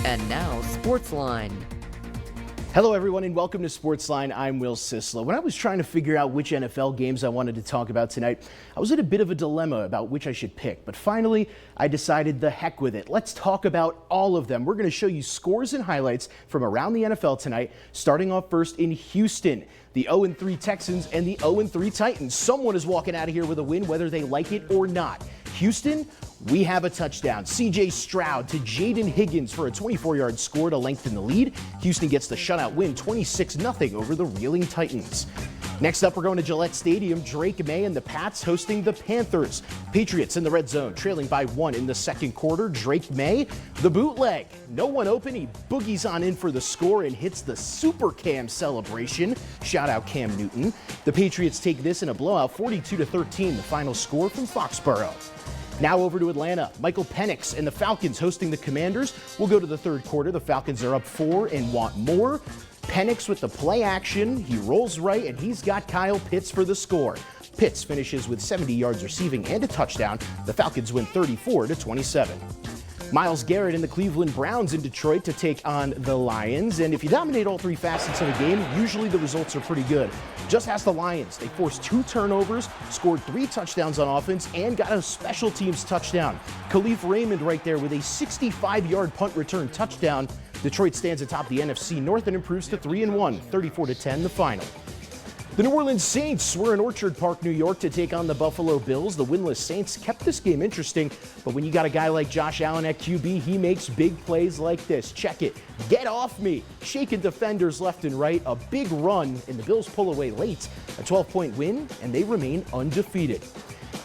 And now, Sportsline. Hello, everyone, and welcome to Sportsline. I'm Will Sisla. When I was trying to figure out which NFL games I wanted to talk about tonight, I was in a bit of a dilemma about which I should pick. But finally, I decided the heck with it. Let's talk about all of them. We're going to show you scores and highlights from around the NFL tonight, starting off first in Houston. The 0-3 Texans and the 0-3 Titans. Someone is walking out of here with a win, whether they like it or not. Houston, we have a touchdown. C.J. Stroud to Jaden Higgins for a 24-yard score to lengthen the lead. Houston gets the shutout win, 26-0 over the reeling Titans. Next up, we're going to Gillette Stadium. Drake May and the Pats hosting the Panthers. Patriots in the red zone, trailing by 1 in the second quarter. Drake May, the bootleg. No one open. He boogies on in for the score and hits the Super Cam celebration. Shout out Cam Newton. The Patriots take this in a blowout, 42-13, the final score from Foxborough. Now over to Atlanta. Michael Penix and the Falcons hosting the Commanders. We'll go to the third quarter. The Falcons are up 4 and want more. Penix with the play action. He rolls right, and he's got Kyle Pitts for the score. Pitts finishes with 70 yards receiving and a touchdown. The Falcons win 34-27. Myles Garrett and the Cleveland Browns in Detroit to take on the Lions. And if you dominate all three facets of a game, usually the results are pretty good. Just ask the Lions. They forced 2 turnovers, scored 3 touchdowns on offense, and got a special teams touchdown. Khalif Raymond right there with a 65-yard punt return touchdown. Detroit stands atop the NFC North and improves to 3-1, 34-10 the final. The New Orleans Saints were in Orchard Park, New York to take on the Buffalo Bills. The winless Saints kept this game interesting, but when you got a guy like Josh Allen at QB, he makes big plays like this. Check it. Get off me. Shaking defenders left and right. A big run, and the Bills pull away late. A 12-point win, and they remain undefeated.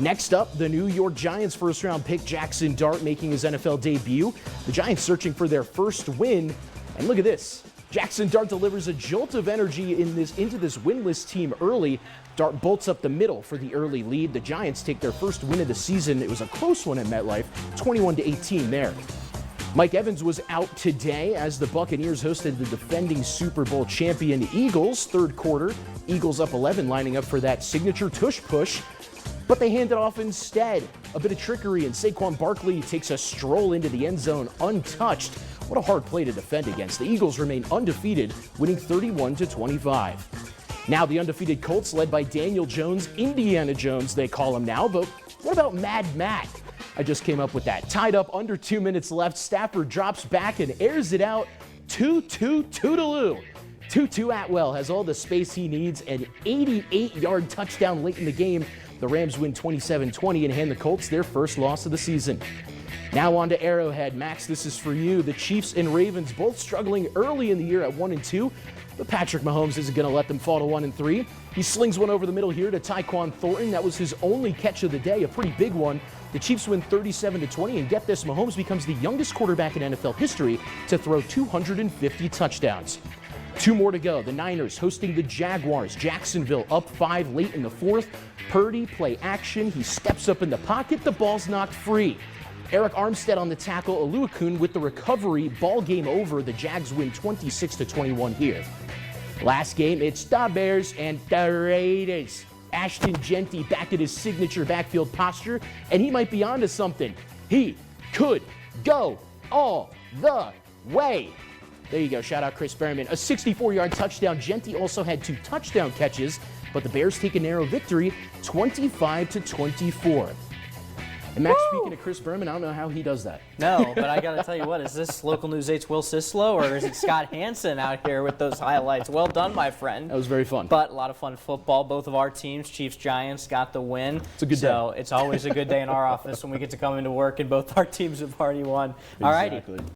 Next up, the New York Giants first-round pick Jackson Dart making his NFL debut. The Giants searching for their first win, and look at this. Jackson Dart delivers a jolt of energy into this winless team early. Dart bolts up the middle for the early lead. The Giants take their first win of the season. It was a close one at MetLife, 21-18 there. Mike Evans was out today as the Buccaneers hosted the defending Super Bowl champion Eagles. Third quarter, Eagles up 11, lining up for that signature tush push. But they hand it off instead. A bit of trickery, and Saquon Barkley takes a stroll into the end zone untouched. What a hard play to defend against. The Eagles remain undefeated, winning 31-25. Now the undefeated Colts, led by Daniel Jones, Indiana Jones they call him now, but what about Mad Matt? I just came up with that. Tied up, under 2 minutes left, Stafford drops back and airs it out. Toodaloo. Tutu Atwell has all the space he needs, an 88-yard touchdown late in the game. The Rams win 27-20 and hand the Colts their first loss of the season. Now on to Arrowhead. Max, this is for you. The Chiefs and Ravens both struggling early in the year at 1-2, but Patrick Mahomes isn't going to let them fall to 1-3. He slings one over the middle here to Tyquan Thornton. That was his only catch of the day, a pretty big one. The Chiefs win 37-20, and get this, Mahomes becomes the youngest quarterback in NFL history to throw 250 touchdowns. 2 more to go. The Niners hosting the Jaguars. Jacksonville up 5 late in the fourth. Purdy play action. He steps up in the pocket. The ball's knocked free. Eric Armstead on the tackle. Oluokun with the recovery. Ball game over. The Jags win 26-21 here. Last game, it's the Bears and the Raiders. Ashton Genty back at his signature backfield posture, and he might be onto something. He could go all the way. There you go. Shout out Chris Berman. A 64-yard touchdown. Genty also had 2 touchdown catches, but the Bears take a narrow victory, 25-24. And Max, speaking of Chris Berman, I don't know how he does that. No, but I got to tell you what, is this Local News 8's Will Sislo, or is it Scott Hansen out here with those highlights? Well done, my friend. That was very fun. But a lot of fun football. Both of our teams, Chiefs, Giants, got the win. It's a good day. So it's always a good day in our office when we get to come into work and both our teams have already won. All righty. Exactly.